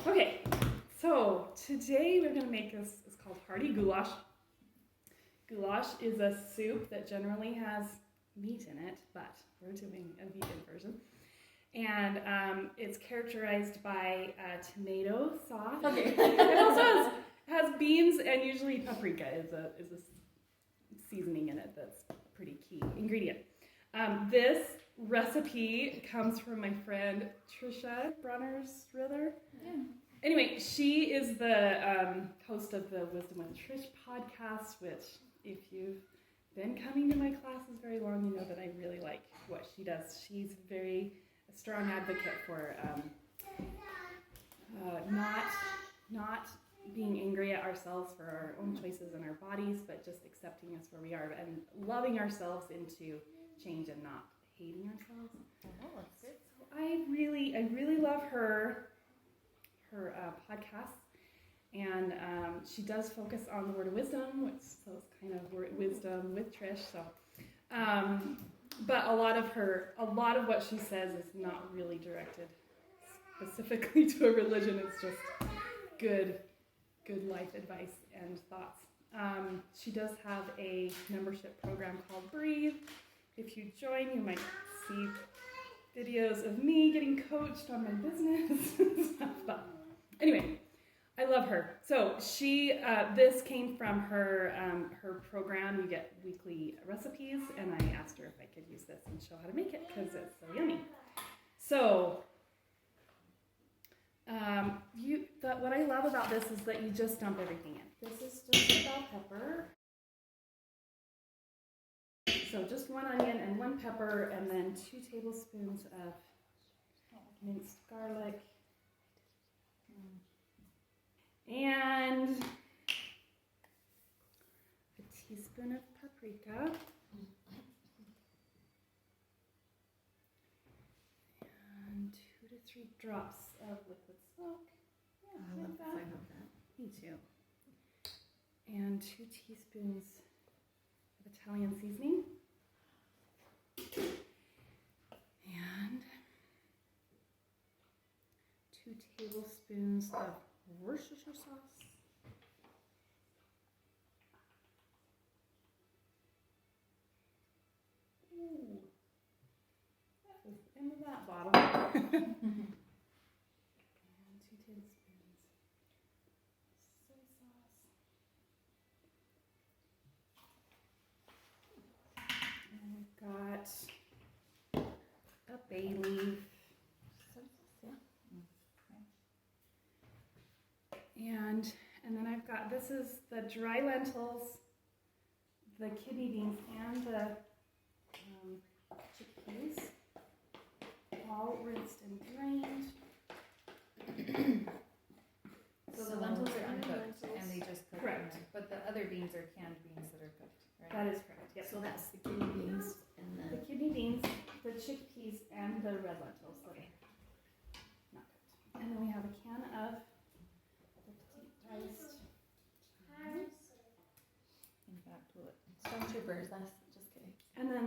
Okay, so today we're going to make this, it's called Hearty Goulash. Goulash is a soup that generally has meat in it, but we're doing a vegan version. And it's characterized by tomato sauce. Okay. It also has beans, and usually paprika is a seasoning in it that's a pretty key ingredient. This recipe comes from my friend Tricia Braunersrither. Yeah. Anyway, she is the host of the Wisdom with Trish podcast, which if you've been coming to my classes very long, you know that I really like what she does. She's a strong advocate for not being angry at ourselves for our own choices and our bodies, but just accepting us where we are and loving ourselves into change and not hating ourselves. Oh, that's good. So I really love her podcast, and she does focus on the word of wisdom, so it's kind of wisdom with Trish. So, but a lot of what she says is not really directed specifically to a religion. It's just good life advice and thoughts. She does have a membership program called Breathe. If you join, you might see videos of me getting coached on my business and stuff. But anyway, I love her. So this came from her program. You get weekly recipes, and I asked her if I could use this and show how to make it because it's so yummy. So what I love about this is that you just dump everything in. This is just a bell pepper. So just 1 onion and 1 pepper, and then 2 tablespoons of minced garlic. And a teaspoon of paprika. And 2 to 3 drops of liquid smoke. Yeah, I love that. Me too. And 2 teaspoons of Italian seasoning. And 2 tablespoons of Worcestershire sauce. Ooh, that was the end of that bottle. And 2 tablespoons of soy sauce. And we've got a bay leaf. And then I've got, this is the dry lentils, the kidney beans, and the chickpeas, all rinsed and drained. So the lentils are uncooked and they just cook. Correct. But the other beans are canned beans that are cooked, right? That is correct, yes. So that's the kidney beans and the kidney beans, the chickpeas, and the red lentils. Okay. Not cooked. And then we have a can of diced Stormtroopers, that's just kidding. And then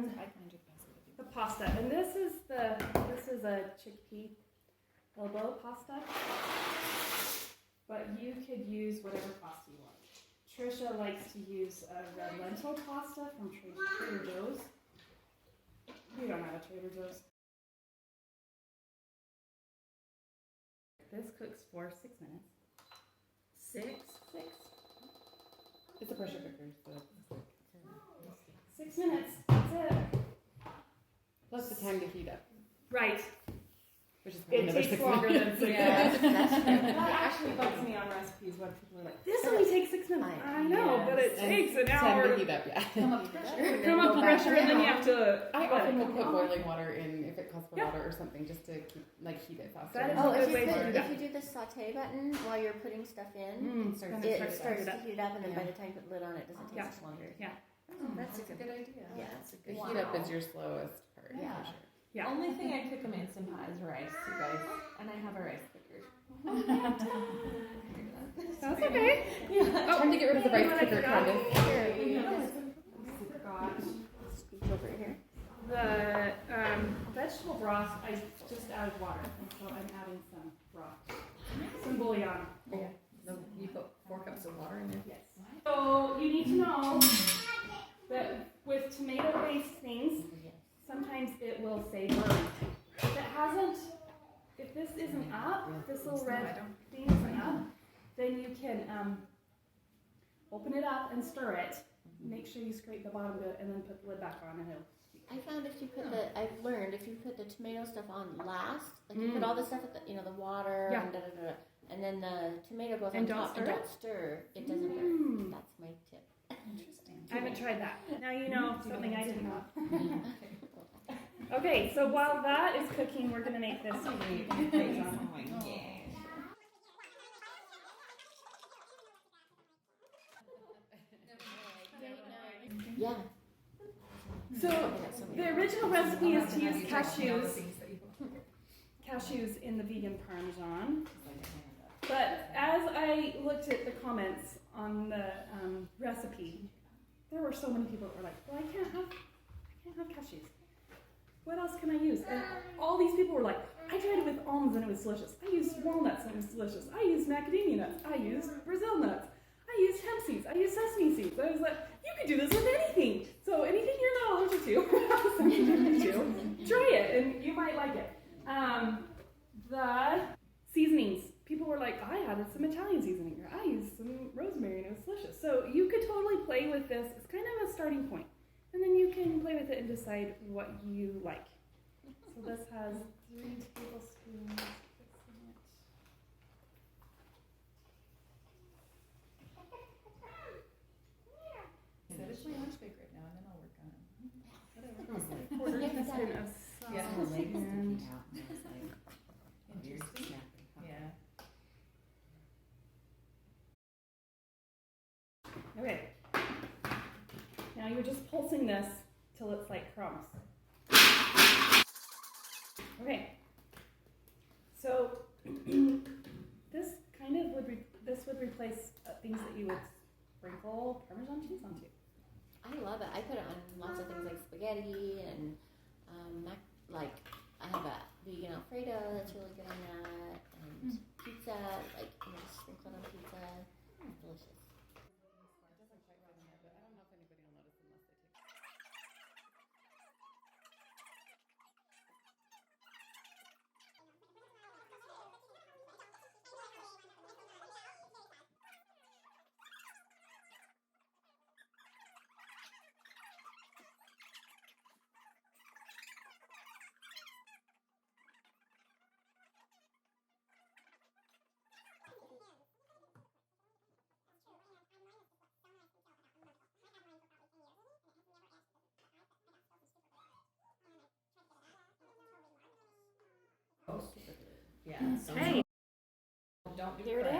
the pasta, and this is a chickpea elbow pasta, but you could use whatever pasta you want. Tricia likes to use a red lentil pasta from Trader Joe's. We don't have a Trader Joe's. This cooks for 6 minutes. 6? It's a pressure cooker, so it's 6 minutes. That's it. plus the time to heat up. Right. Which is It takes longer than 6 minutes. That actually bugs me on recipes when people are like, this only takes 6 minutes. I know, but it takes an hour to heat up, yeah. Come up to pressure. Come up to pressure, and then you have to. I often will put boiling water in if it calls for water or something, just to keep, heat it faster. That is Oh, a good way to do if that. you do the saute button while you're putting stuff in, It it starts to heat up, and then by the time you put the lid on, it doesn't take much longer. Yeah. That's a good idea. Yeah, that's a The good heat up is your slowest part. Yeah. For sure. Yeah. Only thing I cook them instant pot is rice, you guys, and I have a rice cooker. That's okay. Yeah. Trying to get rid of the rice cooker kind of. Scoop over here. The vegetable broth, I just added water, and so I'm adding some broth. some bouillon. You put 4 cups of water in there? Yes. So you need to know that with tomato-based things, sometimes it will say burn. If it hasn't, if this isn't up, this little red thing isn't up, then you can open it up and stir it. Make sure you scrape the bottom of it and then put the lid back on and it'll. I found I've learned if you put the tomato stuff on last, like you put all the stuff at the, the water and da-da-da-da, and then the tomato goes on top and don't stir, it doesn't burn. That's my tip. Interesting. I haven't tried that. Now you know something I did not. Okay, so while that is cooking, we're going to make this. Yeah. So the original recipe is to use cashews in the vegan parmesan. But as I looked at the comments on the recipe, there were so many people that were like, "Well, I can't have cashews. What else can I use?" And all these people were like, "I tried it with almonds and it was delicious. I used walnuts and it was delicious. I used macadamia nuts. I used Brazil nuts. I used hemp seeds. I used sesame seeds." I was like, "You could do this with anything. So anything you're not allergic to, try it and you might like it." The seasonings. People were like, "I added some Italian seasoning, or I used some rosemary and it was delicious." So you could totally play with this. It's kind of a starting point. And then you can play with it and decide what you like. So this has 3 tablespoons. So it's my lunch break right now, and then I'll work on it. Whatever. Quarter teaspoon of salt. Yeah. And Interesting. Yeah. okay. Now you're just pulsing this till it's like crumbs. Okay. So this kind of would replace things that you would sprinkle Parmesan cheese onto. I love it. I put it on lots of things like spaghetti and I have a vegan Alfredo that's really good on that, and pizza, like just sprinkle it on pizza. Delicious. Yeah. So Hey, don't do here it crack.